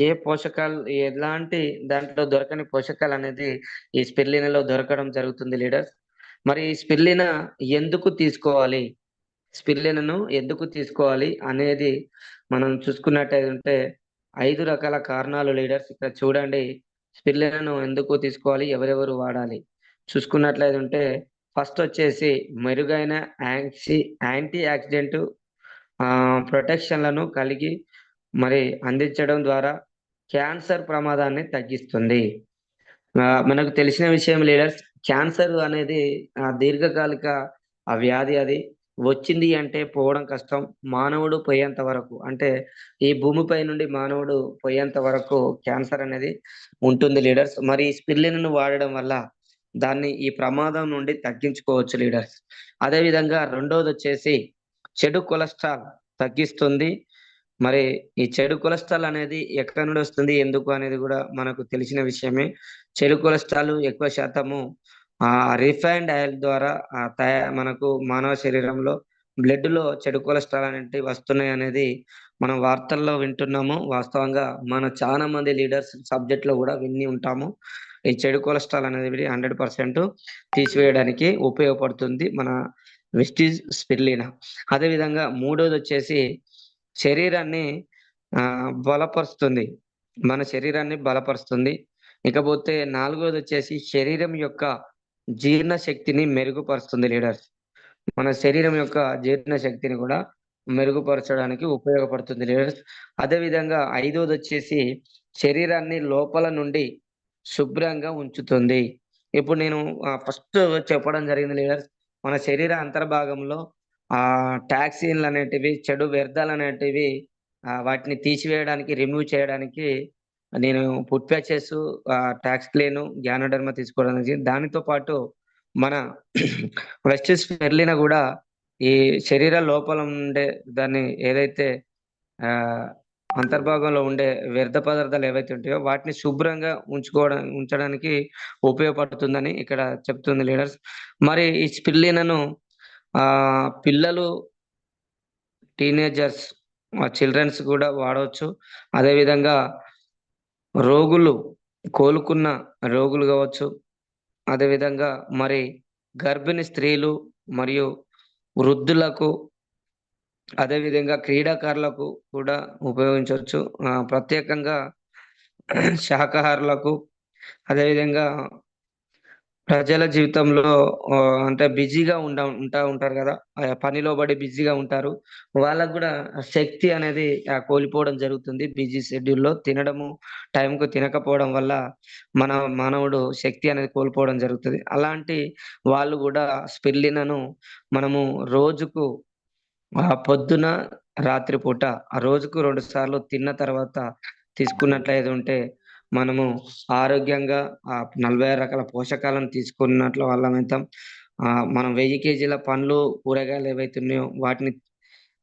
ఏ పోషకాలు, ఎలాంటి దాంట్లో దొరకని పోషకాలు అనేది ఈ స్పిర్లినాలో దొరకడం జరుగుతుంది లీడర్స్. మరి ఈ స్పిర్లినా ఎందుకు తీసుకోవాలి? స్పిరులినాను ఎందుకు తీసుకోవాలి అనేది మనం చూసుకున్నట్టయితే 5 రకాల కారణాలు లీడర్స్. ఇక్కడ చూడండి, స్పిరులినాను ఎందుకు తీసుకోవాలి, ఎవరెవరు వాడాలి చూసుకున్నట్లయితే ఫస్ట్ వచ్చేసి మెరుగైన యాంటీ ఆక్సిడెంట్ ప్రొటెక్షన్లను కలిగి మరి అందించడం ద్వారా క్యాన్సర్ ప్రమాదాన్ని తగ్గిస్తుంది. మనకు తెలిసిన విషయం లీడర్స్, క్యాన్సర్ అనేది దీర్ఘకాలిక వ్యాధి. అది వచ్చింది అంటే పోవడం కష్టం. మానవుడు పోయేంత వరకు, అంటే ఈ భూమిపై నుండి మానవుడు పోయేంత వరకు క్యాన్సర్ అనేది ఉంటుంది లీడర్స్. మరి ఈ స్పిరులినాను వాడడం వల్ల దాన్ని ఈ ప్రమాదం నుండి తగ్గించుకోవచ్చు లీడర్స్. అదే విధంగా రెండోది వచ్చేసి చెడు కొలెస్ట్రాల్ తగ్గిస్తుంది. మరి ఈ చెడు కొలెస్ట్రాల్ అనేది ఎక్కడ నుండి వస్తుంది, ఎందుకు అనేది కూడా మనకు తెలిసిన విషయమే. చెడు కొలెస్ట్రాల్ ఎక్కువ శాతము రిఫైన్డ్ ఆయిల్ ద్వారా మనకు మానవ శరీరంలో బ్లడ్ లో చెడు కొలెస్ట్రాల్ అనేవి వస్తున్నాయి అనేది మనం వార్తల్లో వింటున్నాము. వాస్తవంగా మన చాలా మంది లీడర్స్ సబ్జెక్ట్ లో కూడా విని ఉంటాము. ఈ చెడు కొలెస్ట్రాల్ అనేది 100% తీసివేయడానికి ఉపయోగపడుతుంది మన వెస్టీజ్ స్పిరులినా. అదే విధంగా మూడోది వచ్చేసి శరీరాన్ని బలపరుస్తుంది, మన శరీరాన్ని బలపరుస్తుంది. ఇకపోతే నాలుగోది వచ్చేసి శరీరం యొక్క జీర్ణ శక్తిని మెరుగుపరుస్తుంది లీడర్స్. మన శరీరం యొక్క జీర్ణ శక్తిని కూడా మెరుగుపరచడానికి ఉపయోగపడుతుంది లీడర్స్. అదే విధంగా ఐదోది వచ్చేసి శరీరాన్ని లోపల నుండి శుభ్రంగా ఉంచుతుంది. ఇప్పుడు నేను ఫస్ట్ చెప్పడం జరిగింది లీడర్స్, మన శరీర అంతర్భాగంలో టాక్సిన్లు అనేటివి, చెడు వ్యర్థాలు అనేటివి వాటిని తీసివేయడానికి, రిమూవ్ చేయడానికి నేను ఫుడ్ ప్యాచెస్, టాక్స్క్లేను, గ్యానోడర్మా తీసుకోవడం జరిగింది. దానితో పాటు మన వెస్టిజ్ స్పిరులినా కూడా ఈ శరీర లోపల ఉండే దాన్ని ఏదైతే అంతర్భాగంలో ఉండే వ్యర్థ పదార్థాలు ఏవైతే ఉంటాయో వాటిని శుభ్రంగా ఉంచడానికి ఉపయోగపడుతుందని ఇక్కడ చెప్తుంది లీడర్స్. మరి ఈ స్పిరులినాను పిల్లలు, టీనేజర్స్, చిల్డ్రన్స్ కూడా వాడవచ్చు. అదేవిధంగా రోగులు, కోలుకున్న రోగులు కావచ్చు, అదేవిధంగా మరి గర్భిణీ స్త్రీలు మరియు వృద్ధులకు, అదేవిధంగా క్రీడాకారులకు కూడా ఉపయోగించవచ్చు. ప్రత్యేకంగా శాకాహారులకు, అదేవిధంగా ప్రజల జీవితంలో అంటే బిజీగా ఉంటారు కదా, పనిలో పడి బిజీగా ఉంటారు. వాళ్ళకు కూడా శక్తి అనేది కోల్పోవడం జరుగుతుంది. బిజీ షెడ్యూల్లో తినడము టైంకు తినకపోవడం వల్ల మన మానవుడు శక్తి అనేది కోల్పోవడం జరుగుతుంది. అలాంటి వాళ్ళు కూడా స్పిరులినాను మనము రోజుకు పొద్దున, రాత్రిపూట రోజుకు 2 సార్లు తిన్న తర్వాత తీసుకున్నట్లయితే ఉంటే మనము ఆరోగ్యంగా 46 రకాల పోషకాలను తీసుకున్నట్లు వాళ్ళమవుతాం. మనం 1000 కేజీల పండ్లు, కూరగాయలు ఏవైతే ఉన్నాయో వాటిని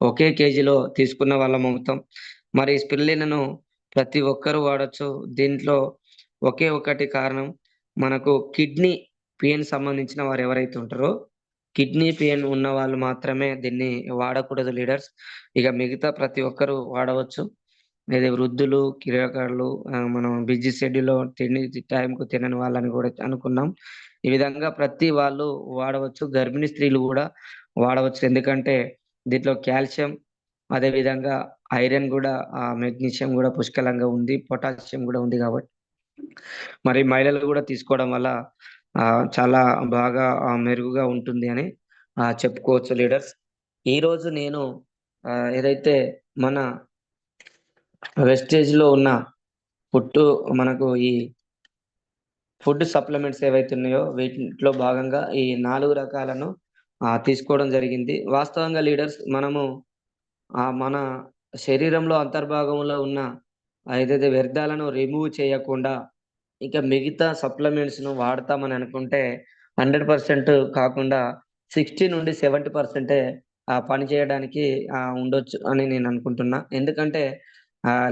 ఒకే కేజీలో తీసుకున్న వాళ్ళం అవుతాం. మరి స్పిరులినాను ప్రతి ఒక్కరూ వాడచ్చు. దీంట్లో ఒకే ఒకటి కారణం, మనకు కిడ్నీ పెయిన్ సంబంధించిన వారు ఎవరైతే ఉంటారో, కిడ్నీ పెయిన్ ఉన్న వాళ్ళు మాత్రమే దీన్ని వాడకూడదు లీడర్స్. ఇక మిగతా ప్రతి ఒక్కరూ వాడవచ్చు. ఇది వృద్ధులు, క్రీడాకారులు, మనం బిజీ షెడ్యూల్లో టైంకు తినని వాళ్ళని కూడా అనుకున్నాం. ఈ విధంగా ప్రతి వాళ్ళు వాడవచ్చు. గర్భిణీ స్త్రీలు కూడా వాడవచ్చు. ఎందుకంటే దీంట్లో కాల్షియం, అదే విధంగా ఐరన్ కూడా, మెగ్నీషియం కూడా పుష్కలంగా ఉంది, పొటాషియం కూడా ఉంది. కాబట్టి మరి మహిళలు కూడా తీసుకోవడం వల్ల చాలా బాగా మెరుగుగా ఉంటుంది అని చెప్పుకోవచ్చు లీడర్స్. ఈ రోజు నేను ఏదైతే మన వెస్టేజ్ లో ఉన్న మనకు ఈ ఫుడ్ సప్లిమెంట్స్ ఏవైతే ఉన్నాయో వీటిలో భాగంగా ఈ 4 రకాలను తీసుకోవడం జరిగింది. వాస్తవంగా లీడర్స్, మనము మన శరీరంలో అంతర్భాగంలో ఉన్న ఏదైతే వ్యర్థాలను రిమూవ్ చేయకుండా ఇంకా మిగతా సప్లిమెంట్స్ ను వాడతామని అనుకుంటే 100% కాకుండా 60 నుండి 70% పని చేయడానికి ఉండొచ్చు అని నేను అనుకుంటున్నా. ఎందుకంటే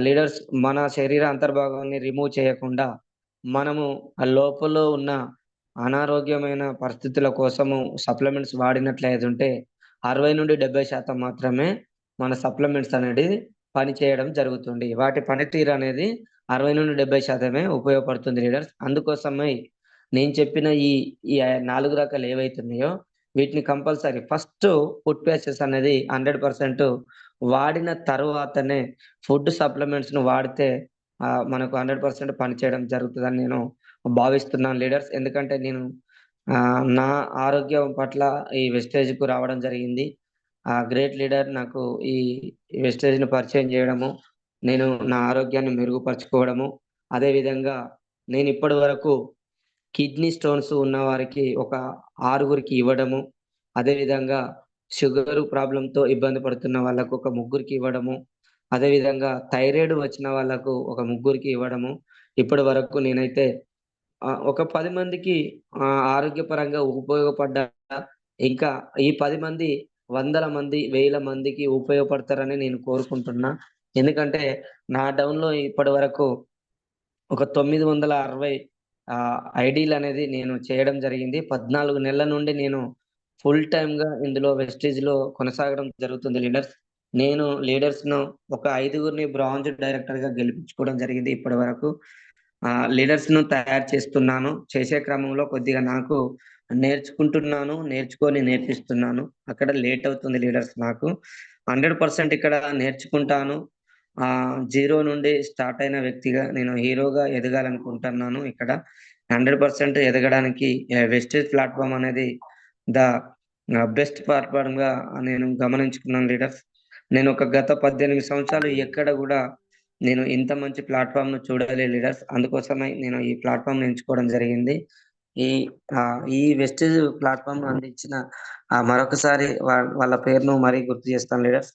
లీడర్స్, మన శరీర అంతర్భాగాన్ని రిమూవ్ చేయకుండా మనము లోపల ఉన్న అనారోగ్యమైన పరిస్థితుల కోసము సప్లిమెంట్స్ వాడినట్లయితే ఉంటే 60 నుండి 70% మాత్రమే మన సప్లిమెంట్స్ అనేది పని చేయడం జరుగుతుంది. వాటి పనితీరు అనేది 60 నుండి 70% ఉపయోగపడుతుంది లీడర్స్. అందుకోసమై నేను చెప్పిన ఈ 4 రకాలు ఏవైతే ఉన్నాయో వీటిని కంపల్సరీ ఫస్ట్ ఫుడ్ ప్యాచెస్ అనేది 100% వాడిన తర్వాతనే ఫుడ్ సప్లిమెంట్స్ ను వాడితే మనకు 100% పనిచేయడం జరుగుతుందని నేను భావిస్తున్నాను లీడర్స్. ఎందుకంటే నేను నా ఆరోగ్యం పట్ల ఈ వెస్టేజ్ కు రావడం జరిగింది. గ్రేట్ లీడర్ నాకు ఈ వెస్టేజ్ ని పరిచయం చేయడము, నేను నా ఆరోగ్యాన్ని మెరుగుపరచుకోవడము, అదే విధంగా నేను ఇప్పటి వరకు కిడ్నీ స్టోన్స్ ఉన్న వారికి ఒక 6గురికి ఇవ్వడము, అదే విధంగా షుగర్ ప్రాబ్లంతో ఇబ్బంది పడుతున్న వాళ్ళకు ఒక 3గురికి ఇవ్వడము, అదే విధంగా థైరాయిడ్ వచ్చిన వాళ్ళకు ఒక 3గురికి ఇవ్వడము. ఇప్పటి వరకు నేనైతే ఒక 10 మందికి ఆరోగ్యపరంగా ఉపయోగపడ్డా. ఇంకా ఈ 10 మంది 100 మంది, 1000 మందికి ఉపయోగపడతారని నేను కోరుకుంటున్నా. ఎందుకంటే నా డౌన్‌లో ఇప్పటి వరకు ఒక 960 ఐడీలనేది నేను చేయడం జరిగింది. 14 నెలల నుండి నేను ఫుల్ టైమ్‌గా ఇందులో వెస్టేజ్‌లో కొనసాగడం జరుగుతుంది లీడర్స్. నేను లీడర్స్‌ను ఒక 5గురిని బ్రాంజ్ డైరెక్టర్‌గా గెలిపించుకోవడం జరిగింది ఇప్పటి వరకు. లీడర్స్‌ను తయారు చేస్తున్నాను. చేసే క్రమంలో కొద్దిగా నాకు నేర్చుకుంటున్నాను. నేర్చుకొని నేర్పిస్తున్నాను. అక్కడ లేట్ అవుతుంది లీడర్స్ నాకు. 100% ఇక్కడ నేర్చుకుంటాను. జీరో నుండి స్టార్ట్ అయిన వ్యక్తిగా నేను హీరోగా ఎదగాలనుకుంటున్నాను ఇక్కడ. 100% ఎదగడానికి వెస్టేజ్ ప్లాట్‌ఫార్మ్ అనేది ద బెస్ట్ ప్లాట్‌ఫార్మ్‌గా నేను గమనించుకున్నాను లీడర్స్. నేను గత 18 సంవత్సరాలు ఎక్కడ గూడా నేను ఇంత మంచి ప్లాట్‌ఫార్మ్‌ను చూడలే లీడర్స్. అందుకోసమే నేను ఈ ప్లాట్‌ఫార్మ్‌ని ఎంచుకోవడం జరిగింది. ఈ ఈ వెస్టేజ్ ప్లాట్‌ఫార్మ్ అందించిన మరొకసారి వాళ్ళ పేరును మరీ గుర్తు చేస్తాను లీడర్స్.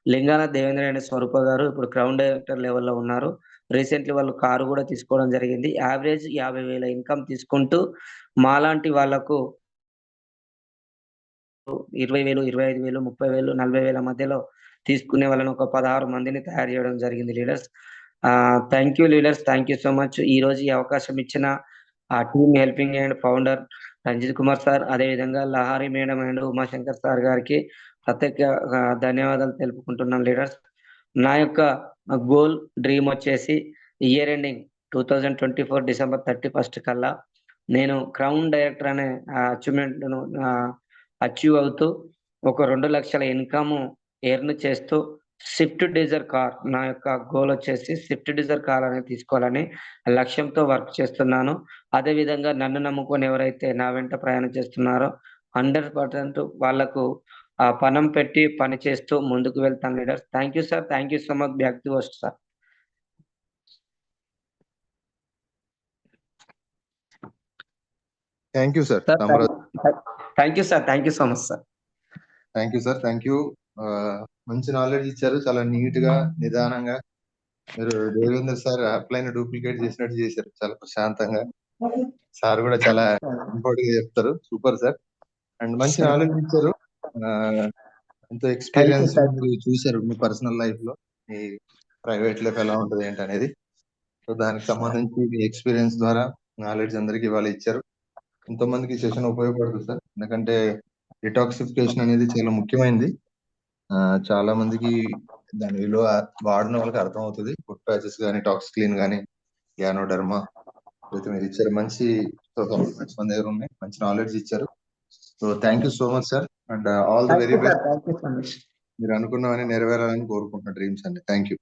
లింగాల దేవేంద్ర రెడ్డి స్వరూప గారు ఇప్పుడు క్రౌన్ డైరెక్టర్ లెవెల్‌లో ఉన్నారు. రీసెంట్‌లీ వాళ్ళు కారు గూడా తీసుకోవడం జరిగింది. యావరేజ్ 50,000 ఇన్‌కమ్ తీసుకుంటూ మాలాంటి వాళ్ళకు 20,000, 25,000, 30,000, 40,000 మధ్యలో తీసుకునే వాళ్ళని ఒక 16 మందిని తయారు చేయడం జరిగింది leaders. Thank you leaders. Thank you so much. ఈరోజు ఈ అవకాశం ఇచ్చిన team helping hand founder Ranjith Kumar sir, అదేవిధంగా Lahari madam and Umashankar sir గారికి ప్రత్యేక ధన్యవాదాలు తెలుపుకుంటున్నాను లీడర్స్. నా యొక్క గోల్, డ్రీమ్ వచ్చేసి ఇయర్ ఎండింగ్ 2024 డిసెంబర్ 31 కల్లా నేను క్రౌన్ డైరెక్టర్ అనే అచీవ్‌మెంట్‌ను అచీవ్ అవుతూ ఒక 2 లక్షల ఇన్‌కమ్ ఎర్న్ చేస్తూ స్విఫ్ట్ డిజైర్ కార్, నా యొక్క గోల్ వచ్చేసి స్విఫ్ట్ డిజైర్ కార్ అనేది తీసుకోవాలని లక్ష్యంతో వర్క్ చేస్తున్నాను. అదే విధంగా నన్ను నమ్ముకొని ఎవరైతే నా వెంట ప్రయాణం చేస్తున్నారో 100% వాళ్ళకు పణం పెట్టి పని చేస్తూ ముందుకు వెళ్తాను leaders. Thank you sir. Thank you so much. Back to host sir. Thank you sir. Sir thank you sir. Thank you so much sir. Thank you sir. Thank you. మంచి నాలెడ్జ్ ఇచ్చారు. చాలా నీట్ గా, నిదానంగా మీరు Devendra sir upline duplicate చేసినట్టు చేశారు. చాలా ప్రశాంతంగా. సార్ కూడా చాలా కంఫర్ట్ గా చెప్తారు. Super sir. అండ్ మంచి నాలెడ్జ్ ఇచ్చారు. ఎంతో ఎక్స్పీరియన్స్ మీరు చూశారు మీ పర్సనల్ లైఫ్ లో, మీ ప్రైవేట్ లైఫ్ ఎలా ఉంటుంది ఏంటి అనేది. సో దానికి సంబంధించి మీ ఎక్స్పీరియన్స్ ద్వారా నాలెడ్జ్ అందరికి ఇవాళ ఇచ్చారు. ఎంతో మందికి సెషన్ ఉపయోగపడుతుంది సార్. ఎందుకంటే డిటాక్సిఫికేషన్ అనేది చాలా ముఖ్యమైనది. చాలా మందికి దాని విలువ వాడిన వాళ్ళకి అర్థం అవుతుంది. ఫుడ్ ప్యాచెస్ కానీ, టాక్స్ క్లీన్ కానీ, గ్యానోడర్మా అయితే మీరు ఇచ్చారు. మంచి మన దగ్గర ఉన్నాయి. మంచి నాలెడ్జ్ ఇచ్చారు. So thank you so much sir. And all the very best. మీరు అనుకున్నవన్నీ నెరవేరాలని కోరుకుంటున్న డ్రీమ్స్ అండి. Thank you.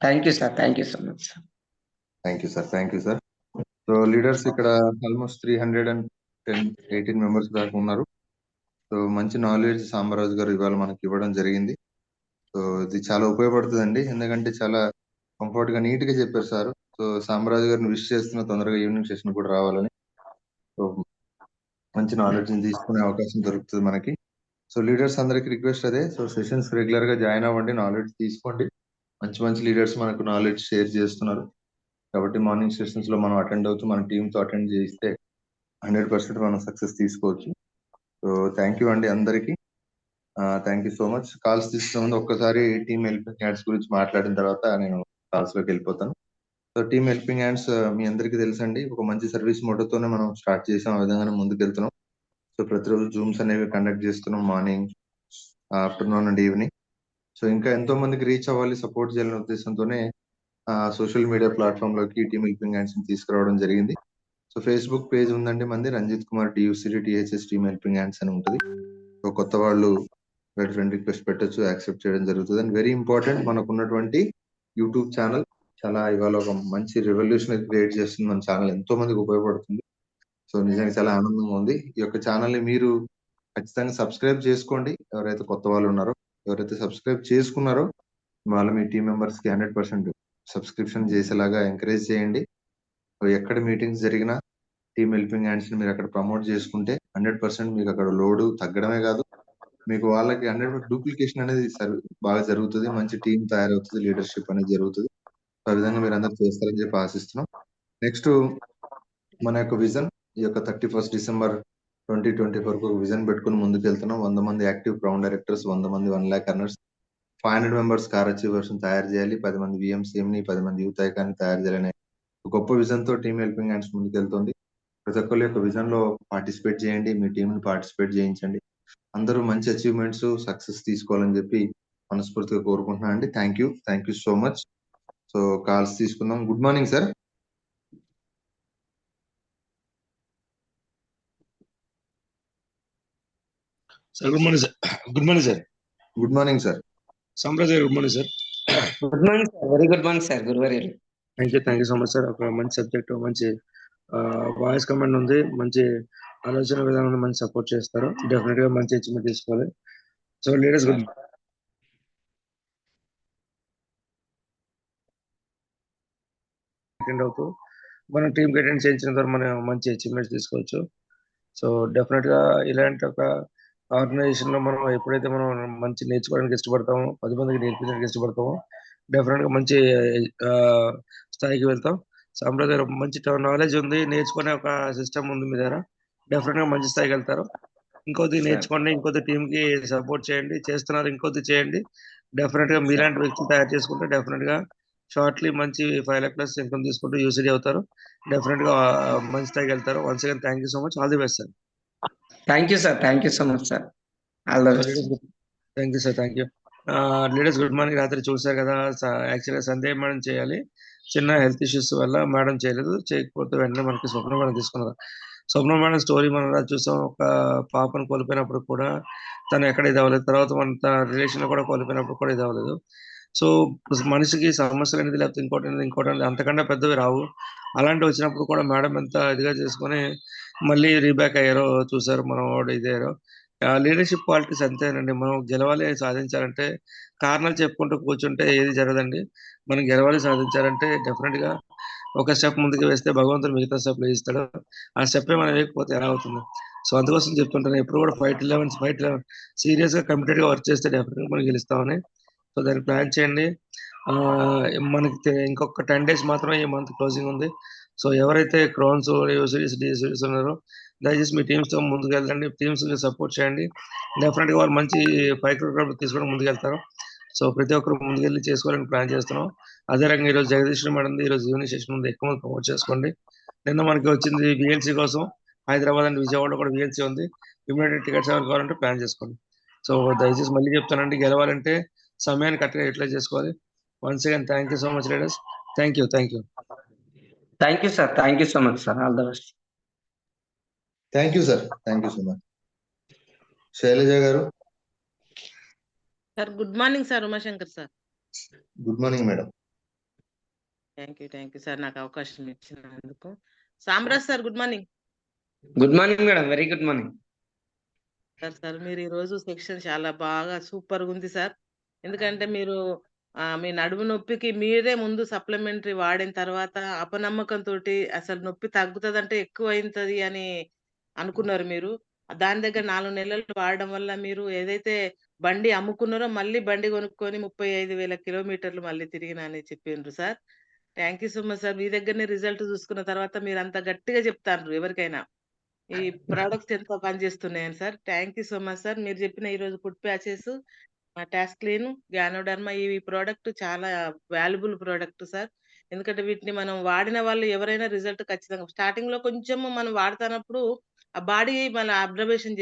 Thank you sir. Thank you so much. Thank you sir. Thank you sir. So leaders ఇక్కడ ఆల్మోస్ట్ 318 మెంబర్స్ దాకా ఉన్నారు. So మంచి knowledge Sambaraju గారు ఇవాళ మనకి ఇవ్వడం జరిగింది. సో ఇది చాలా ఉపయోగపడుతుందండి. ఎందుకంటే చాలా కంఫర్ట్ గా, నీట్ గా చెప్పారు సార్. సో సాంబరాజు గారిని విష్ చేస్తున్న తొందరగా ఈవినింగ్ సెషన్ కూడా రావాలని. సో మంచి నాలెడ్జ్ తీసుకునే అవకాశం దొరుకుతుంది మనకి. సో లీడర్స్ అందరికి రిక్వెస్ట్ అదే. సో సెషన్స్ రెగ్యులర్ గా జాయిన్ అవ్వండి, నాలెడ్జ్ తీసుకోండి. మంచి మంచి లీడర్స్ మనకు నాలెడ్జ్ షేర్ చేస్తున్నారు. కాబట్టి మార్నింగ్ సెషన్స్ లో మనం అటెండ్ అవుతూ మన టీమ్ తో అటెండ్ చేస్తే 100% మనం సక్సెస్ తీసుకోవచ్చు. సో థ్యాంక్ యూ అండి అందరికి. Thank you so much. Calls తీసుకునే ముందు ఒక్కసారి టీమ్ హెల్పింగ్ హ్యాండ్స్ గురించి మాట్లాడిన తర్వాత నేను కాల్స్ లోకి వెళ్ళిపోతాను. సో టీమ్ హెల్పింగ్ హ్యాండ్స్ మీ అందరికీ తెలుసండి. ఒక మంచి సర్వీస్ మోటోతోనే మనం స్టార్ట్ చేసాం. ఆ విధంగానే ముందుకు వెళ్తున్నాం. సో ప్రతిరోజు జూమ్స్ అనేవి కండక్ట్ చేస్తున్నాం, morning, afternoon and evening. So ఇంకా ఎంతో మందికి రీచ్ అవ్వాలి, సపోర్ట్ చేయాలనే ఉద్దేశంతోనే సోషల్ మీడియా ప్లాట్ఫామ్ లోకి టీమ్ హెల్పింగ్ హ్యాండ్స్ తీసుకురావడం జరిగింది. సో ఫేస్బుక్ పేజ్ ఉందండి మంది, Ranjith Kumar DUCD THS team helping hands అని ఉంటుంది. సో కొత్త వాళ్ళు ఫ్రెండ్ రిక్వెస్ట్ పెట్టొచ్చు, యాక్సెప్ట్ చేయడం జరుగుతుంది. అండ్ వెరీ ఇంపార్టెంట్, మనకు ఉన్నటువంటి యూట్యూబ్ ఛానల్ చాలా ఇవాళ ఒక మంచి రెవల్యూషన్ క్రియేట్ చేస్తుంది. మన ఛానల్ ఎంతో మందికి ఉపయోగపడుతుంది. సో నిజంగా చాలా ఆనందంగా ఉంది. ఈ యొక్క ఛానల్ ని మీరు ఖచ్చితంగా సబ్స్క్రైబ్ చేసుకోండి. ఎవరైతే కొత్త వాళ్ళు ఉన్నారో, ఎవరైతే సబ్స్క్రైబ్ చేసుకున్నారో వాళ్ళ మీ టీం మెంబర్స్ కి 100% సబ్స్క్రిప్షన్ చేసేలాగా ఎంకరేజ్ చేయండి. సో ఎక్కడ మీటింగ్స్ జరిగినా టీమ్ హెల్పింగ్ హ్యాండ్స్ ని మీరు అక్కడ ప్రమోట్ చేసుకుంటే 100% మీకు అక్కడ లోడ్ తగ్గడమే కాదు, మీకు వాళ్ళకి 100% డూప్లికేషన్ అనేది బాగా జరుగుతుంది. మంచి టీం తయారవుతుంది, లీడర్షిప్ అనేది జరుగుతుంది. ఆ విధంగా మీరు అందరూ చేస్తారని చెప్పి ఆశిస్తున్నాం. నెక్స్ట్ మన యొక్క విజన్, ఈ యొక్క 31 డిసెంబర్ 2024 కు విజన్ పెట్టుకుని ముందుకు వెళ్తున్నాం. 100 మంది యాక్టివ్ ప్రౌండ్ డైరెక్టర్స్, 100 మంది 1 lakh earners, 500 members car achievers తయారు చేయాలి, 10 మంది VMCM ని, 10 మంది యూత్ ఐకాన్ తయారు చేయాలనే గొప్ప విజన్ తో టీమ్ హెల్పింగ్ హ్యాండ్స్ ముందుకు వెళ్తుంది. ప్రతి ఒక్కరి యొక్క విజన్ లో పార్టిసిపేట్ చేయండి, మీ టీం ని పార్టిసిపేట్ చేయించండి. అందరూ మంచి అచీవ్మెంట్స్, సక్సెస్ తీసుకోవాలని చెప్పి మనస్ఫూర్తిగా కోరుకుంటున్నాను అండి. Thank you so much. So calls తీసుకుందాం. Good morning sir. Sir good morning sir. Good morning sir. Good morning sir. Samraj గారు good morning sir. Good morning sir, very good morning sir గురువారి. Thank you so much sir. ఒక మంచి subject, మంచి voice command ఉంది, మంచి ఆలోచన విధానం ఉంది, మంచి సపోర్ట్ చేస్తారు. డెఫినెట్ గా మంచి అచీవ్మెంట్ తీసుకోవాలి. సో లీడర్స్ గుడ్ అటెండ్ అవుతూ మనం టీమ్ అటెండ్ చేయించిన తర్వాత మనం మంచి అచీవ్మెంట్స్ తీసుకోవచ్చు. సో డెఫినెట్ గా ఇలాంటి ఒక ఆర్గనైజేషన్ లో మనం ఎప్పుడైతే మనం మంచి నేర్చుకోవడానికి ఇష్టపడతామో, 10 మందికి నేర్పించడానికి ఇష్టపడతామో, డెఫినెట్ గా మంచి స్థాయికి వెళ్తాం. సామ్రాజ్ గారు మంచి నాలెడ్జ్ ఉంది, నేర్చుకునే ఒక సిస్టమ్ ఉంది మీ దగ్గర, డెఫినెట్ గా మంచి స్థాయికి వెళ్తారు. ఇంకొద్ది నేర్చుకోండి, ఇంకొద్ది టీమ్ కి సపోర్ట్ చేయండి, చేస్తున్నారు ఇంకొద్ది చేయండి. డెఫినెట్ గా మీలాంటి వ్యక్తులు తయారు చేసుకుంటే డెఫినెట్ గా షార్ట్లీ మంచి 5 lakh plus ఇన్కమ్ తీసుకుంటూ యూసీడీ అవుతారు. డెఫినెట్ గా మంచి స్థాయికి వెళ్తారు. Once again thank you so much. All the best sir. Thank you sir, thank you so much sir. All the best. Thank you sir. Thank you. Leaders good morning. రాత్రి చూసారు కదా, యాక్చువల్గా సంధ్య madam చేయాలి, చిన్న హెల్త్ ఇష్యూస్ వల్ల madam చేయలేదు. చేయకపోతే వెంటనే మనకి స్వప్న మేడం తీసుకున్నారు. స్వప్న మేడం స్టోరీ మనం చూసాం. ఒక పాపను కోల్పోయినప్పుడు కూడా తను ఎక్కడ ఇది అవ్వలేదు, తర్వాత మన తన రిలేషన్ కూడా కోల్పోయినప్పుడు కూడా ఇది అవ్వలేదు. సో మనిషికి సమస్యలు అనేది, లేకపోతే ఇంకోటి అంతకన్నా పెద్దవి రావు. అలాంటి వచ్చినప్పుడు కూడా మేడం ఎంత ఇదిగా చేసుకొని మళ్ళీ రీబ్యాక్ అయ్యారో చూసారు, మనం ఇదయ్యారో. లీడర్షిప్ క్వాలిటీస్ అంతేనండి. మనం గెలవాలి, సాధించాలంటే కారణాలు చెప్పుకుంటూ కూర్చుంటే ఏది జరగదండి. మనం గెలవాలి, సాధించాలంటే డెఫినెట్ గా ఒక స్టెప్ ముందుకు వేస్తే భగవంతుడు మిగతా స్టెప్ వేయిస్తాడు. ఆ స్టెప్ మనం వేయకపోతే ఎలా అవుతుంది? సో అందుకోసం చెప్తుంటాను, ఎప్పుడు కూడా ఫైట్ 11 సీరియస్ గా కమిటెడ్ గా వర్క్ చేస్తే డెఫినెట్ గా మనం గెలుస్తామని. సో దాన్ని ప్లాన్ చేయండి. మనకి ఇంకొక 10 days మాత్రమే ఈ మంత్ క్లోజింగ్ ఉంది. సో ఎవరైతే క్రోన్స్, సిరీస్ ఉన్నారో దయచేసి మీ టీమ్స్ తో ముందుకు వెళ్ళండి, టీమ్స్ సపోర్ట్ చేయండి. డెఫినెట్ గా వాళ్ళు మంచి 5 crore తీసుకోవడం ముందుకు వెళ్తారు. సో ప్రతి ఒక్కరు ముందుకెళ్ళి చేసుకోవాలని ప్లాన్ చేస్తున్నాం. అదే రకంగా ఈరోజు జగదీష్ మేడం ఉంది, ఈరోజు ఈవినింగ్ సెషన్ ఉంది, ఎక్కువ మంది ప్రమోట్ చేసుకోండి. నిన్న మనకి వచ్చింది VLC కోసం, హైదరాబాద్ అండ్ విజయవాడ కూడా VLC ఉంది. ఇమీడియట్ టికెట్స్ ఎవరు కావాలంటే ప్లాన్ చేసుకోండి. సో దయచేసి మళ్ళీ చెప్తానండి, గెలవాలంటే సమయాన్ని కరెక్ట్గా యూటిలైజ్ చేసుకోవాలి. Once again thank you so much leaders. Thank you. Thank you sir, thank you so much sir. All the best. Thank you sir. Thank you so much. Shailaja గారు. Sir good morning sir. Umashankar sir. Good morning madam. Thank you sir, నాకు అవకాశం ఇచ్చినందుకు. Samraj sir good morning. Good morning madam, very good morning. Sir మీరు ఈ రోజు section చాలా బాగా super గా ఉంది సార్. ఎందుకంటే మీరు మీ నడుము నొప్పికి మీరే ముందు సప్లిమెంటరీ వాడిన తర్వాత అపనమ్మకంతో అసలు నొప్పి తగ్గుతుందంటే ఎక్కువ అవుతుంది అని అనుకున్నారు మీరు. దాని దగ్గర 4 నెలలు వాడడం వల్ల మీరు ఏదైతే బండి అమ్ముకున్నారో మళ్ళీ బండి కొనుక్కొని 35,000 కిలోమీటర్లు మళ్ళీ తిరిగినా అని చెప్పిండ్రు sir. Thank you so much sir. మీ దగ్గరనే రిజల్ట్ చూసుకున్న తర్వాత మీరు అంత గట్టిగా చెప్తారు ఎవరికైనా ఈ ప్రొడక్ట్స్ ఎంత పనిచేస్తున్నాయని sir. Thank you so much sir. మీరు చెప్పిన ఈ రోజు ఫుడ్ ప్యాచెస్, టాస్క్లీన్, గ్యానోడర్మా ఈ ప్రోడక్ట్ చాలా వాల్యుబుల్ ప్రోడక్ట్ సార్. ఎందుకంటే వీటిని మనం వాడిన వాళ్ళు ఎవరైనా రిజల్ట్ ఖచ్చితంగా స్టార్టింగ్ లో కొంచెం మనం వాడుతున్నప్పుడు ఆ బాడీ మన అబ్జర్వేషన్